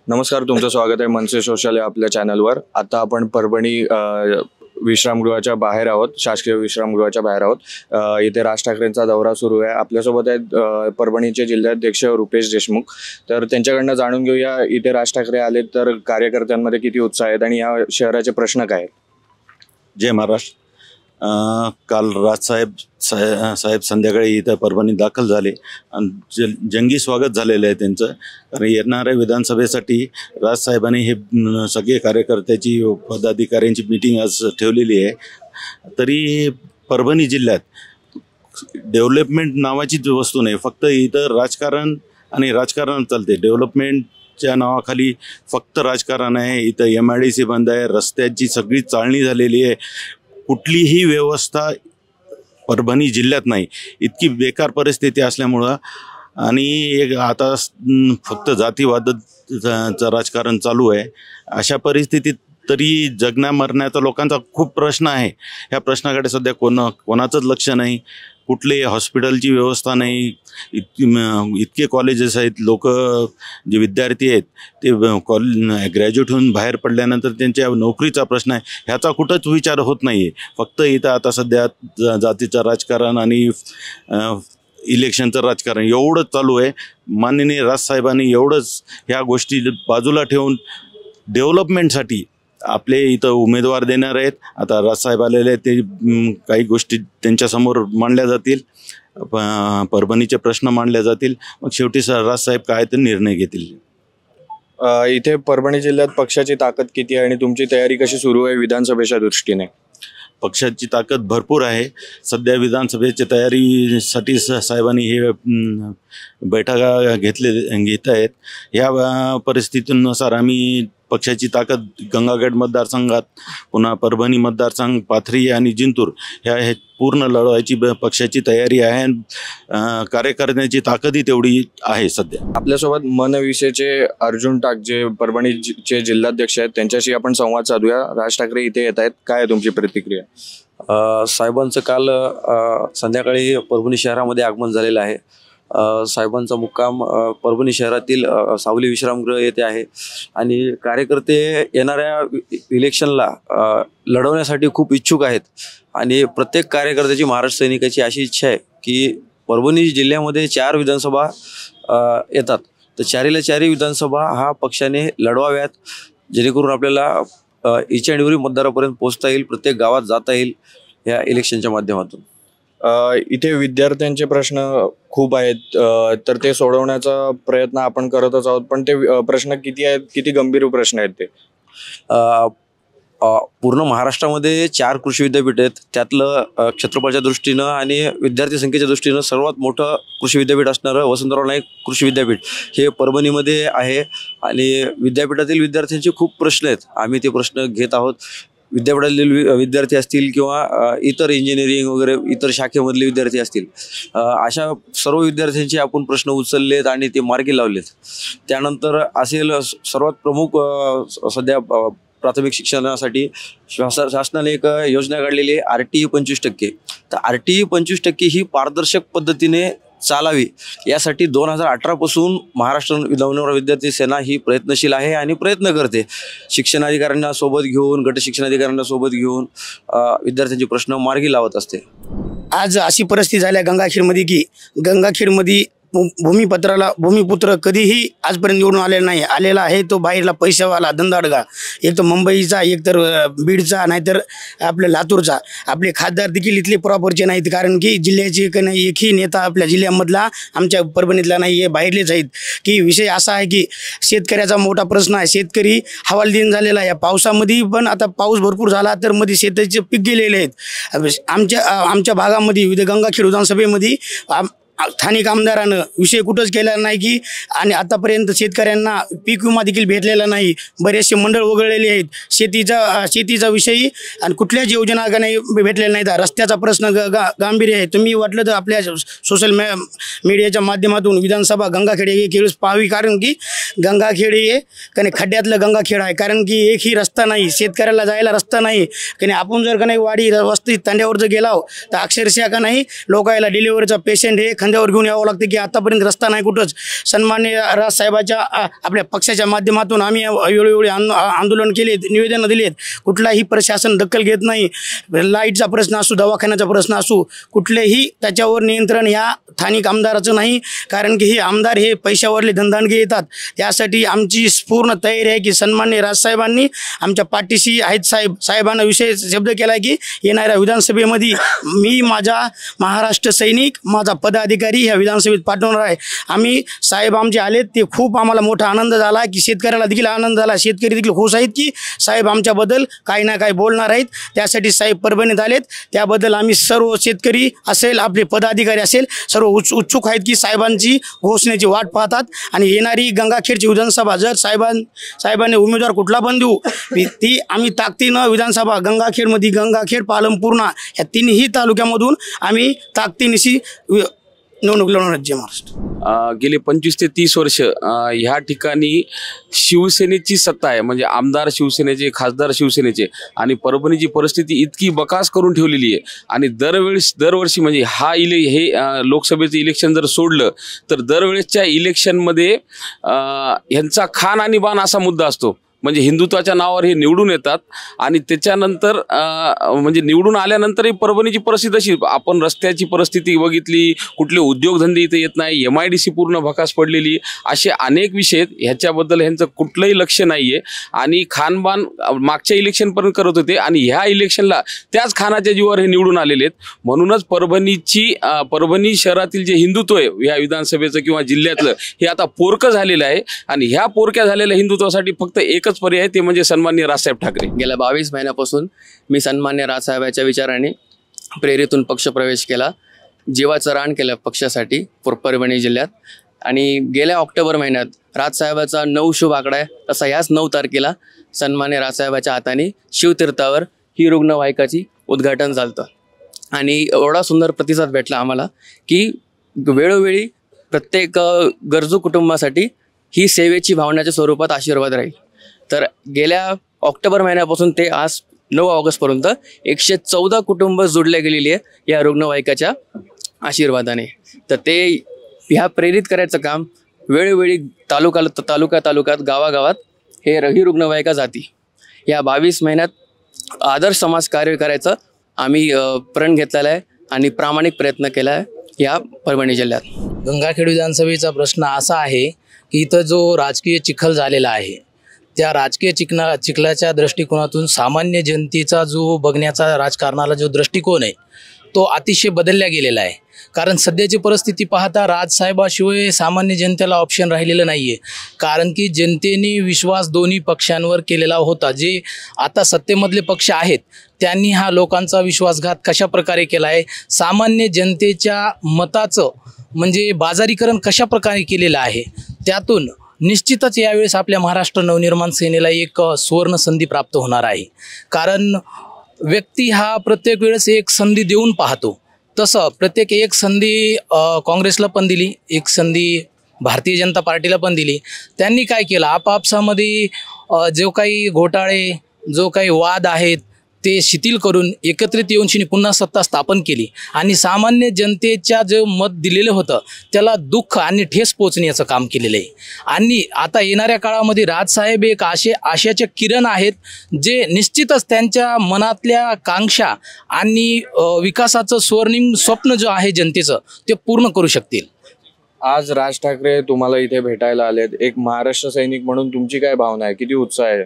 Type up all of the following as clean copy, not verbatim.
नमस्कार, तुमचं स्वागत आहे मनसे सोशल या आपल्या चॅनलवर। आता आपण परभणी विश्रामगृहाच्या बाहेर आहोत, शासकीय विश्रामगृहाच्या बाहेर आहोत। इथे राज ठाकरेंचा दौरा सुरू आहे। आपल्यासोबत आहेत परभणीचे जिल्हाध्यक्ष रुपेश देशमुख। तर त्यांच्याकडनं जाणून घेऊया, इथे राज ठाकरे आले तर कार्यकर्त्यांमध्ये किती उत्साह आहे आणि या शहराचे प्रश्न काय आहेत। जय महाराष्ट्र। काल राजसाहेब संध्याकाळी इथं परभणीत दाखल झाले आणि जंगी स्वागत झालेलं आहे त्यांचं। कारण येणाऱ्या विधानसभेसाठी राजसाहेबांनी हे सगळे कार्यकर्त्याची पदाधिकाऱ्यांची मीटिंग आज ठेवलेली आहे। तरी परभणी जिल्ह्यात डेव्हलपमेंट नावाची वस्तू नाही, फक्त इथं राजकारण आणि राजकारण चालते। डेव्हलपमेंटच्या नावाखाली फक्त राजकारण आहे। इथं MIDC बंद आहे, रस्त्याची सगळी चाळणी झालेली आहे, कुठलीही व्यवस्था परभणी जिल्ह्यात नाही। इतकी बेकार परिस्थिती असल्यामुळं आणि एक आता फक्त जातीवादाचं राजकारण चालू आहे। अशा परिस्थितीत तरी जगण्या मरण्याचा लोकांचा खूप प्रश्न आहे। ह्या प्रश्नाकडे सध्या कोणाचंच लक्ष नाही। कुठली हॉस्पिटलची व्यवस्था नाही, इतके कॉलेजेस आहेत, लोक जे विद्यार्थी आहेत ते ग्रॅज्युएट होऊन बाहेर पडल्यानंतर त्यांच्या नोकरीचा प्रश्न आहे, ह्याचा कुठंच विचार होत नाही आहे। फक्त इथं आता सध्या जातीचं राजकारण आणि इलेक्शनचं राजकारण एवढंच चालू आहे। माननीय राजसाहेबांनी एवढंच ह्या गोष्टी बाजूला ठेवून डेव्हलपमेंटसाठी आपले इथं उमेदवार देणार आहेत। आता राजसाहेब आलेले आहेत, ते काही गोष्टी त्यांच्यासमोर मांडल्या जातील, परभणीचे प्रश्न मांडले जातील, मग शेवटी राजसाहेब काय ते निर्णय घेतील। इथे परभणी जिल्ह्यात पक्षाची ताकद किती आहे आणि तुमची तयारी कशी सुरू आहे विधानसभेच्या दृष्टीने। पक्षाची ताकद भरपूर आहे। सध्या विधानसभेच्या तयारीसाठी साहेबांनी हे बैठका घेत आहेत। या परिस्थितीनुसार आम्ही पक्षाची ताकद गंगाखेड मतदारसंघात, पुन्हा परभणी मतदारसंघ, पाथरी आणि जिंतूर हे पूर्ण लढवायची पक्षाची तयारी आहे। कार्यकर्त्यांची ताकदही तेवढी आहे सध्या। आपल्यासोबत मनविसेचे अर्जुन टाक जे परभणीचे जिल्हाध्यक्ष आहेत, त्यांच्याशी आपण संवाद साधूया। राज ठाकरे इथे येत आहेत, काय आहे तुमची प्रतिक्रिया। साहेबांचं काल संध्याकाळी परभणी शहरामध्ये आगमन झालेलं आहे। साहेबांचा मुक्काम परभणी शहरातील सावली विश्रामगृह येथे आहे आणि कार्यकर्ते येणाऱ्या इलेक्शनला लढवण्यासाठी खूप इच्छुक आहेत आणि प्रत्येक कार्यकर्त्याची, महाराष्ट्र सैनिकाची अशी इच्छा आहे की परभणी जिल्ह्यामध्ये 4 विधानसभा येतात, तर 4च्या 4 विधानसभा हा पक्षाने लढवाव्यात, जेणेकरून आपल्याला इच अँड एव्हरी मतदारापर्यंत पोहोचता येईल, प्रत्येक गावात जाता येईल या इलेक्शनच्या माध्यमातून। इथे विद्यार्थ्यांचे प्रश्न खूप आहेत, तर ते सोडवण्याचा प्रयत्न आपण करतच आहोत, पण ते प्रश्न किती आहेत, किती गंभीर प्रश्न आहेत ते। पूर्ण महाराष्ट्रामध्ये 4 कृषी विद्यापीठ आहेत, त्यातलं क्षेत्रफळाच्या दृष्टीनं आणि विद्यार्थी संख्येच्या दृष्टीनं सर्वात मोठं कृषी विद्यापीठ असणारं वसंतराव नाईक कृषी विद्यापीठ हे परभणीमध्ये आहे आणि विद्यापीठातील विद्यार्थ्यांचे खूप प्रश्न आहेत, आम्ही ते प्रश्न घेत आहोत। विद्यापीठातील विद्यार्थी असतील किंवा इतर इंजिनिअरिंग वगैरे इतर शाखेमधले विद्यार्थी असतील, अशा सर्व विद्यार्थ्यांचे आपण प्रश्न उचललेत आणि ते मार्गी लावलेत। त्यानंतर असेल सर्वात प्रमुख सध्या प्राथमिक शिक्षणासाठी शासनाने एक योजना काढलेली आहे RTE 25%। तर RTE 25% ही पारदर्शक पद्धतीने चालावी यासाठी 2018 पासून महाराष्ट्र नवनिर्माण विद्यार्थी सेना ही प्रयत्नशील आहे आणि प्रयत्न करते। शिक्षणाधिकाऱ्यांना सोबत घेऊन, गट शिक्षणाधिकाऱ्यांना सोबत घेऊन विद्यार्थ्यांचे प्रश्न मार्गी लावत असते। आज अशी परिस्थिती झाली आहे गंगाखेडमध्ये की गंगाखेडमध्ये भूमिपुत्र कधीही आजपर्यंत निवडून आलेला नाही। आलेला आहे तो बाहेरला पैशावाला धंदाडगा, एक तर मुंबईचा, एक तर बीडचा, नाहीतर आपल्या लातूरचा। आपले खासदार देखील इथले प्रॉपरचे नाहीत, कारण की जिल्ह्याचे नाही एकही नेता आपल्या जिल्ह्यामधला आमच्या परभणीतला नाही आहे, बाहेरलेच आहेत। की विषय असा आहे की शेतकऱ्याचा मोठा प्रश्न आहे, शेतकरी हवालदिन झालेला आहे। या पावसामध्ये पण आता पाऊस भरपूर झाला तर मध्ये शेताचे पीक गेलेले आहेत। आमच्या भागामध्ये गंगाखेड विधानसभेमध्ये स्थानिक आमदारानं विषय कुठंच केला नाही की, आणि आतापर्यंत शेतकऱ्यांना पीक विमा देखील भेटलेला नाही। बरेचसे मंडळ वगळलेले आहेत, शेतीचा विषयी आणि कुठल्याच योजना का नाही भेटलेल्या नाहीत। रस्त्याचा प्रश्न गांभीर्य आहे। तुम्ही वाटलं तर आपल्या सोशल मीडियाच्या माध्यमातून विधानसभा गंगाखेड एक वेळेस पाहावी, कारण की गंगाखेड हे का खड्ड्यातलं गंगाखेड आहे, कारण की एकही रस्ता नाही, शेतकऱ्याला जायला रस्ता नाही। का आपण जर का नाही वाडी वस्ती तांड्यावर जर गेला तर अक्षरशः का नाही लोकायला डिलिव्हरीचा पेशंट हे खांद्यावर घेऊन यावं लागतं की आतापर्यंत रस्ता नाही कुठंच. सन्मान्य राजसाहेबाच्या आपल्या पक्षाच्या माध्यमातून आम्ही वेळोवेळी आंदोलन केले, निवेदनं दिलेत. कुठलाही प्रशासन दखल घेत नाही. लाईटचा प्रश्न असू, दवाखान्याचा प्रश्न असू, कुठलेही त्याच्यावर नियंत्रण ह्या स्थानिक आमदाराचं नाही. कारण की हे आमदार हे पैशावरले धंदांडगे येतात. त्यासाठी आमची पूर्ण तयारी आहे की सन्मान्य राजसाहेबांनी आमच्या पाठीशी आहेत. साहेबांना विषय शब्द केला आहे की येणाऱ्या विधानसभेमध्ये मी माझा महाराष्ट्र सैनिक, माझा पदाधिकारी ह्या विधानसभेत पाठवणार आहे. आम्ही साहेब आमचे आलेत, ते खूप आम्हाला मोठा आनंद झाला की शेतकऱ्याला देखील आनंद झाला. शेतकरी देखील खुश आहेत की साहेब आमच्याबद्दल काही ना काही बोलणार आहेत. त्यासाठी साहेब परभणीत आलेत. त्याबद्दल आम्ही सर्व शेतकरी असेल, आपले पदाधिकारी असेल, सर्व उत्सुक आहेत की साहेबांची घोषणेची वाट पाहतात. आणि येणारी गंगाखेडची विधानसभा जर साहेबांनी उमेदवार कुठला पण देऊ, ती आम्ही ताकदीनं विधानसभा गंगाखेडमध्ये, गंगाखेड, पालम, पूर्णा या तिन्ही तालुक्यामधून आम्ही ताकदीनिशी निवडणूक लढवणार. जय महाराष्ट्र. गेले 25 ते 30 वर्ष ह्या ठिकाणी शिवसेनेची सत्ता आहे, म्हणजे आमदार शिवसेनेचे, खासदार शिवसेनेचे. आणि परभणीची परिस्थिती इतकी बकास करून ठेवलेली आहे. आणि दरवर्षी म्हणजे हे लोकसभेचं इलेक्शन जर सोडलं तर दरवेळेसच्या इलेक्शनमध्ये ह्यांचा खान आणि बाण असा मुद्दा असतो. म्हणजे हिंदुत्वाच्या नावावर हे निवडून येतात आणि त्याच्यानंतर म्हणजे निवडून आल्यानंतरही परभणीची परिस्थिती अशी, आपण रस्त्याची परिस्थिती बघितली, कुठले उद्योगधंदे इथे येत नाही, MIDC पूर्ण भकास पडलेली, असे अनेक विषय आहेत. ह्याच्याबद्दल ह्यांचं कुठलंही लक्ष नाही आहे. आणि खानबान मागच्या इलेक्शनपर्यंत करत होते आणि ह्या इलेक्शनला त्याच खानाच्या जीवावर हे निवडून आलेले आहेत. म्हणूनच परभणी शहरातील जे हिंदुत्व आहे या विधानसभेचं किंवा जिल्ह्यातलं, हे आता पोरकं झालेलं आहे. आणि ह्या पोरक्या झालेल्या हिंदुत्वासाठी फक्त एकच पर्याय, ते म्हणजे सन्माननीय राजसाहेब ठाकरे. गेल्या 22 महिन्यापासून मी सन्मान्य राजसाहेबांच्या विचाराने प्रेरितून पक्षप्रवेश केला. जीवाचं रान केलं पक्षासाठी परभणी जिल्ह्यात. आणि गेल्या ऑक्टोबर महिन्यात राजसाहेबाचा 9 शुभ आकडा आहे, तसा याच 9 तारखेला सन्मान्य राजसाहेबाच्या हाताने शिवतीर्थावर ही रुग्णवाहिकाची उद्घाटन झालं. आणि एवढा सुंदर प्रतिसाद भेटला आम्हाला की वेळोवेळी प्रत्येक गरजू कुटुंबासाठी ही सेवेची भावनाच्या स्वरूपात आशीर्वाद राहील. तर गेल्या ऑक्टोबर महिन्यापासून ते आज 9 ऑगस्टपर्यंत 114 कुटुंब जोडले गेलेली आहे या रुग्णवाहिकाच्या आशीर्वादाने. तर ते ह्या प्रेरित करायचं काम वेळोवेळी तालुक्यात गावागावात ही रुग्णवाहिका जाती. या 22 महिन्यात आदर्श समाज कार्य करायचं आम्ही प्रण घेतलेला आहे आणि प्रामाणिक प्रयत्न केला आहे या परभणी जिल्ह्यात. गंगाखेड विधानसभेचा प्रश्न असा आहे की इथं जो राजकीय चिखल झालेला आहे, त्या राजकीय चिखलाच्या दृष्टिकोनातून सामान्य जनतेचा जो बघण्याचा राजकारणाला जो दृष्टिकोन आहे तो अतिशय बदलला गेलेला आहे. कारण सध्याची परिस्थिती पाहता राजसाहेबाशिवाय सामान्य जनतेला ऑप्शन राहिलेलं नाही आहे. कारण की जनतेने विश्वास दोन्ही पक्षांवर केलेला होता. जे आता सत्तेमधले पक्ष आहेत त्यांनी हा लोकांचा विश्वासघात कशा प्रकारे केला आहे, सामान्य जनतेच्या मताचं म्हणजे बाजारीकरण कशा प्रकारे केलेलं आहे, त्यातून निश्चितच यावेळेस आपल्या महाराष्ट्र नवनिर्माण सेनेला एक सुवर्ण संधी प्राप्त होणार आहे. कारण व्यक्ती हा प्रत्येक वेळेस एक संधी देऊन पाहतो, तसं प्रत्येक एक संधी काँग्रेसला पण दिली, एक संधी भारतीय जनता पार्टीला पण दिली. त्यांनी काय केलं, आपापसामध्ये जो काही घोटाळे, जो काही वाद आहेत ते शिथिल करून एकत्रित येऊन पुन्हा सत्ता स्थापन केली. आणि सामान्य जनतेच्या जे मत दिलेलं होतं त्याला दुःख आणि ठेस पोचण्याचं काम केलेलं आहे. आणि आता येणाऱ्या काळामध्ये राजसाहेब एक आशयाचे किरण आहेत जे निश्चितच त्यांच्या मनातल्या कांक्षा आणि विकासाचं स्वर्णिम स्वप्न जो आहे जनतेचं ते पूर्ण करू शकतील. आज राज ठाकरे तुम्हाला इथे भेटायला आलेत. एक महाराष्ट्र सैनिक म्हणून तुमची काय भावना आहे, किती उत्साह आहे?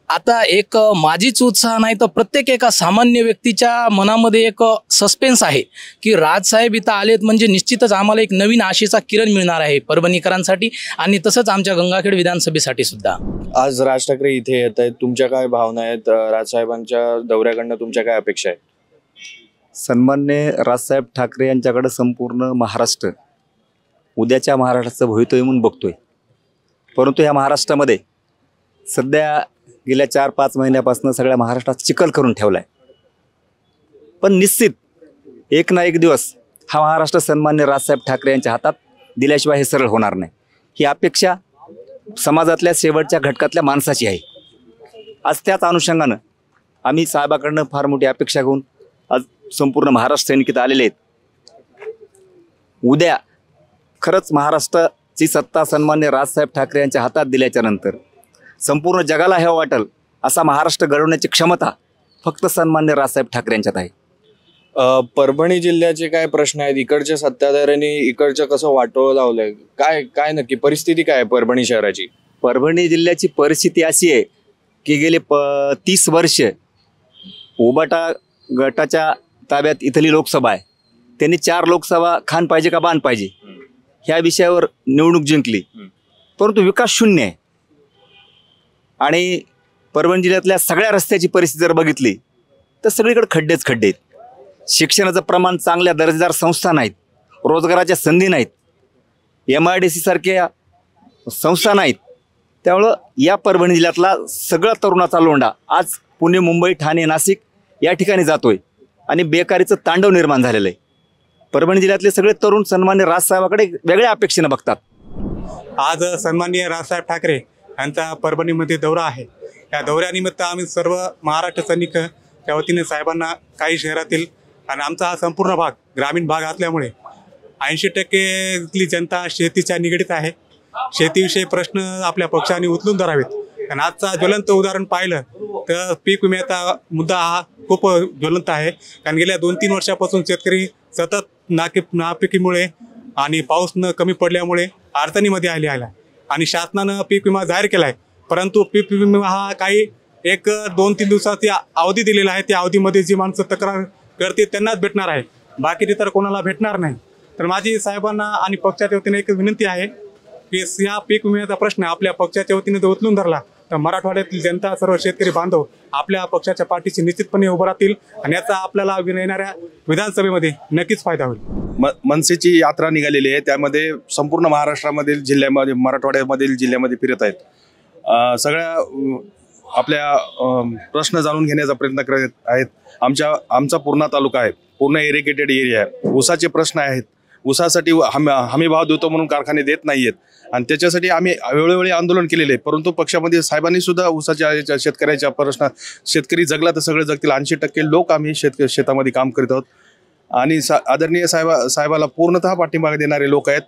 आता एक माझीच उत्साह नाही तर प्रत्येक एका सामान्य व्यक्तीच्या मनामध्ये एक सस्पेन्स आहे की राजसाहेब इथं आलेत म्हणजे निश्चितच आम्हाला एक नवीन आशेचा किरण मिळणार आहे परभणीकरांसाठी आणि तसंच आमच्या गंगाखेड विधानसभेसाठी सुद्धा. आज राज ठाकरे इथे येत आहेत, तुमच्या काय भावना आहेत? राजसाहेबांच्या दौऱ्याकडनं तुमच्या काय अपेक्षा आहेत? सन्मान्य राजसाहेब ठाकरे यांच्याकडे संपूर्ण महाराष्ट्र उद्याच्या महाराष्ट्राचं भवितव्य म्हणून बघतोय. परंतु या महाराष्ट्रामध्ये सध्या गेल्या 4-5 महिन्यापासून सगळ्या महाराष्ट्रात चिखल करून ठेवला आहे. पण निश्चित एक ना एक दिवस हा महाराष्ट्र सन्मान्य राजसाहेब ठाकरे यांच्या हातात दिल्याशिवाय हे सरळ होणार नाही. ही अपेक्षा समाजातल्या शेवटच्या घटकातल्या माणसाची आहे. आज त्याच अनुषंगानं आम्ही साहेबाकडनं फार मोठी अपेक्षा घेऊन आज संपूर्ण महाराष्ट्र सैनिक इथं आलेले आहेत. उद्या खरंच महाराष्ट्राची सत्ता सन्मान्य राजसाहेब ठाकरे यांच्या हातात दिल्याच्या नंतर संपूर्ण जगाला हे वाटेल असा महाराष्ट्र घडवण्याची क्षमता फक्त सन्मान्य राजसाहेब ठाकरे यांच्यात आहे. परभणी जिल्ह्याचे काय प्रश्न आहेत, इकडच्या सत्ताधाऱ्यांनी इकडचं कसं वाटोळं लावलंय, काय काय नक्की परिस्थिती काय आहे परभणी शहराची? परभणी जिल्ह्याची परिस्थिती अशी आहे की गेले 30 वर्ष उबाटा गटाच्या ताब्यात इथली लोकसभा आहे. त्यांनी 4 लोकसभा खान पाहिजे का बाण पाहिजे ह्या विषयावर निवडणूक जिंकली, परंतु विकास शून्य आहे. आणि परभणी जिल्ह्यातल्या सगळ्या रस्त्याची परिस्थिती जर बघितली तर सगळीकडे खड्डेच खड्डे आहेत. शिक्षणाचं प्रमाण चांगल्या दर्जेदार संस्था नाहीत, रोजगाराच्या संधी नाहीत, MIDC सारख्या संस्था नाहीत. त्यामुळं या परभणी जिल्ह्यातला सगळा तरुणाचा लोंढा आज पुणे, मुंबई, ठाणे, नाशिक या ठिकाणी जातोय आणि बेकारीचं तांडव निर्माण झालेलं आहे. परभणी जिल्ह्यातले सगळे तरुण सन्मान्य राजसाहेबाकडे वेगळ्या अपेक्षेनं बघतात. आज सन्माननीय राजसाहेब ठाकरे यांचा परभणीमध्ये दौरा आहे. या दौऱ्यानिमित्त आम्ही सर्व महाराष्ट्र सैनिक त्या वतीने साहेबांना काही शहरातील आणि आमचा हा संपूर्ण भाग ग्रामीण भाग असल्यामुळे 80% इथली जनता शेतीच्या निगडीत आहे. शेतीविषयी प्रश्न आपल्या पक्षाने उचलून धरावेत. आणि आजचा ज्वलंत उदाहरण पाहिलं तर पीक विम्याचा मुद्दा हा खूप ज्वलंत आहे. कारण गेल्या 2-3 वर्षापासून शेतकरी सतत नापिकीमुळे आणि पाऊस न कमी पडल्यामुळे अडचणीमध्ये आले आहे. आणि शासनानं पीक विमा जाहीर केला आहे, परंतु पीक विमा हा काही 1-2-3 दिवसाची अवधी दिलेला आहे. त्या अवधीमध्ये जी माणसं तक्रार करते त्यांनाच भेटणार आहे, बाकी तर कोणाला भेटणार नाही. तर माझी साहेबांना आणि पक्षाच्या वतीने एक विनंती आहे की या पीक विम्याचा प्रश्न आपल्या पक्षाच्या वतीने जर उचलून धरला तर मराठवाड्यातील जनता, सर्व शेतकरी बांधव आपल्या पक्षाच्या पाठीशी निश्चितपणे उभं राहतील आणि याचा आपल्याला येणाऱ्या विधानसभेमध्ये नक्कीच फायदा होईल. मनसेची यात्रा निघालेली आहे, त्यामध्ये संपूर्ण महाराष्ट्रामधील जिल्ह्यामध्ये, मराठवाड्यामधील जिल्ह्यामध्ये फिरत आहेत. सगळ्या आपल्या प्रश्न जाणून घेण्याचा प्रयत्न करत आहेत. आमचा पूर्णा तालुका आहे, पूर्ण इरिगेटेड एरिया आहे. ऊसाचे प्रश्न आहेत, ऊसासाठी हमी भाव देतो म्हणून कारखाने देत नाहीयेत आणि त्याच्यासाठी आम्ही वेळोवेळी आंदोलन केलेले आहे. परंतु पक्षामध्ये साहेबांनी सुद्धा ऊसाच्या शेतकऱ्याच्या प्रश्न, शेतकरी जगला तर सगळे जगतील, 80% लोक आम्ही शेतामध्ये काम करीत आहोत. आणि आदरणीय साहेबाला पूर्णतः पाठिंबा देणारे लोक आहेत.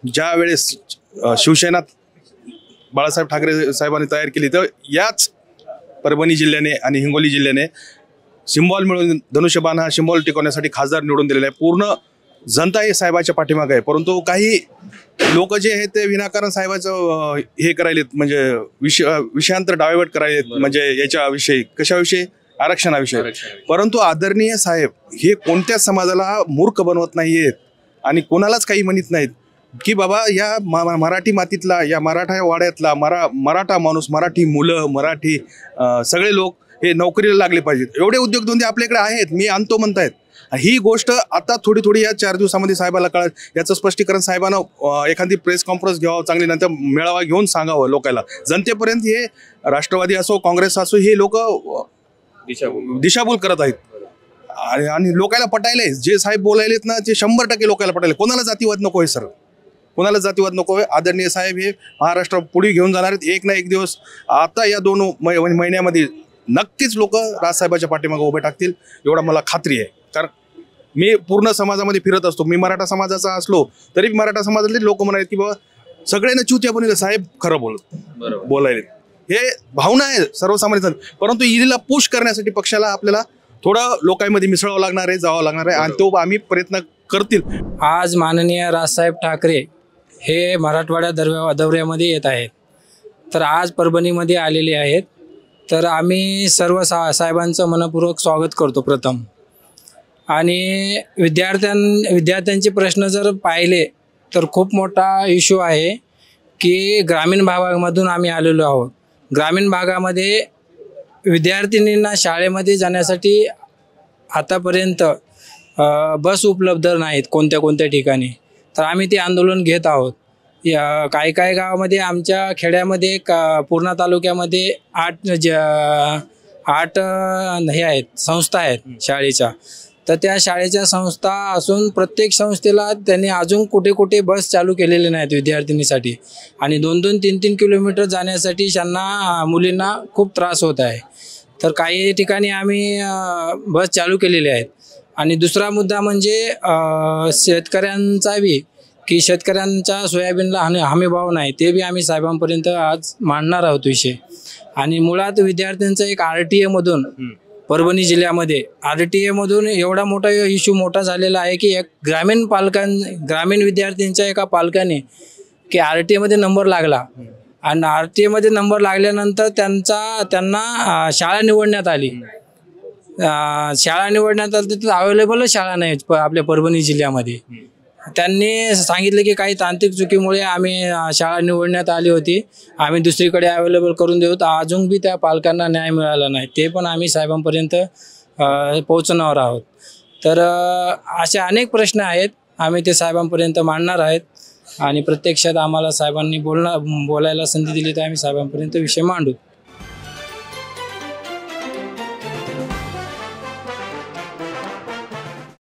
ज्या वेळेस शिवसेना बाळासाहेब ठाकरे साहेबांनी तयार केली तर याच परभणी जिल्ह्याने आणि हिंगोली जिल्ह्याने सिम्बॉल मिळून धनुष्यबाण हा सिम्बॉल टिकवण्यासाठी खासदार निवडून दिलेला आहे. पूर्ण जनता हे साहेबाच्या पाठीमागे आहे. परंतु काही लोक जे आहेत ते विनाकारण साहेबाचं हे करायलेत, म्हणजे विषयांतर डायव्हर्ट करायलेत, म्हणजे याच्याविषयी कशाविषयी, आरक्षणाविषयी. परंतु आदरणीय साहेब हे कोणत्याच समाजाला मूर्ख बनवत नाहीयेत आणि कोणालाच काही म्हणत नाहीत की बाबा या मराठी मातीतला, या मराठा वाड्यातला मराठा माणूस, मराठी मुलं, मराठी सगळे लोक हे नोकरीला लागले पाहिजेत. एवढे उद्योगधंदे आपल्याकडे आहेत, मी आणतो म्हणतायत. ही गोष्ट आता थोडी या 4 दिवसामध्ये साहेबाला कळत. याचं स्पष्टीकरण साहेबांना एखादी प्रेस कॉन्फरन्स घ्यावं, चांगली नंतर मेळावा घेऊन सांगावं लोकांना, जनतेपर्यंत. हे राष्ट्रवादी असो, काँग्रेस असो, हे लोक दिशाभूल करत आहेत आणि लोकांना पटायले जे साहेब बोलायलेत ना ते 100% लोकांना पटायले. कोणाला जातीवाद नको आहे सर, कोणाला जातीवाद नको आहे. आदरणीय साहेब हे महाराष्ट्र पुढे घेऊन जाणार आहेत. एक ना एक दिवस आता या 2 महिन्यामध्ये नक्कीच लोक राजसाहेबाच्या पाठीमागे उभे टाकतील, एवढा मला खात्री आहे. कारण मी पूर्ण समाजामध्ये फिरत असतो. मी मराठा समाजाचा असलो तरी मराठा समाजातले लोक म्हणाले की बाबा सगळ्यांना चुत्या बनले, साहेब खरं बोलायले. हे भावना आहे सर्वसामान्य. परंतु ईदीला पुश करण्यासाठी पक्षाला आपल्याला थोडं लोकांमध्ये मिसळावं लागणार आहे, जावं लागणार आहे आणि तो आम्ही प्रयत्न करतील. आज माननीय राजसाहेब ठाकरे हे मराठवाड्या दौऱ्यामध्ये येत आहेत, तर आज परभणीमध्ये आलेले आहेत. तर आम्ही सर्व साहेबांचं मनपूर्वक स्वागत करतो प्रथम. आणि विद्यार्थ्यांचे प्रश्न जर पाहिले तर खूप मोठा इश्यू आहे की ग्रामीण भागामधून आम्ही आलेलो आहोत. ग्रामीण भागामध्ये विद्यार्थिनींना शाळेमध्ये जाण्यासाठी आतापर्यंत बस उपलब्ध नाहीत कोणत्या ठिकाणी. तर आम्ही ते आंदोलन घेत आहोत. काही गावामध्ये, आमच्या खेड्यामध्ये, पूर्णा तालुक्यामध्ये 8 हे आहेत संस्था आहेत शाळेच्या. तर त्या शाळेच्या संस्था असून प्रत्येक संस्थेला त्यांनी अजून कुठे बस चालू केलेले नाहीत विद्यार्थिनीसाठी. आणि 2-2, 3-3 किलोमीटर जाण्यासाठी त्यांना, मुलींना खूप त्रास होत आहे. तर काही ठिकाणी आम्ही बस चालू केलेली आहेत आणि दुसरा मुद्दा म्हणजे शेतकऱ्यांचा बी की शेतकऱ्यांच्या सोयाबीनला हमीभाव नाही, ते बी आम्ही साहेबांपर्यंत आज मांडणार आहोत विषय. आणि मुळात विद्यार्थ्यांचा एक RTA मधून परभणी जिल्ह्यामध्ये RTA मधून एवढा मोठा इश्यू मोठा झालेला आहे की एक ग्रामीण विद्यार्थ्यांच्या एका पालकाने की RTA मध्ये नंबर लागला आणि RTA मध्ये नंबर लागल्यानंतर त्यांना शाळा निवडण्यात आली. शाळा निवडण्यात आली तिथे अवेलेबलच शाळा नाही आपल्या परभणी जिल्ह्यामध्ये. त्यांनी सांगितले की काही तांत्रिक चुकीमुळे आम्ही शाळा निवडण्यात आली होती, आम्ही दुसरीकडे अवेलेबल करून देऊ. अजून बी त्या पालकांना न्याय मिळाला नाही, ते पण आम्ही साहेबांपर्यंत पोहोचणार आहोत. तर असे अनेक प्रश्न आहेत, आम्ही ते साहेबांपर्यंत मांडणार आहेत आणि प्रत्यक्षात आम्हाला साहेबांनी बोलायला संधी दिली तर आम्ही साहेबांपर्यंत विषय मांडू.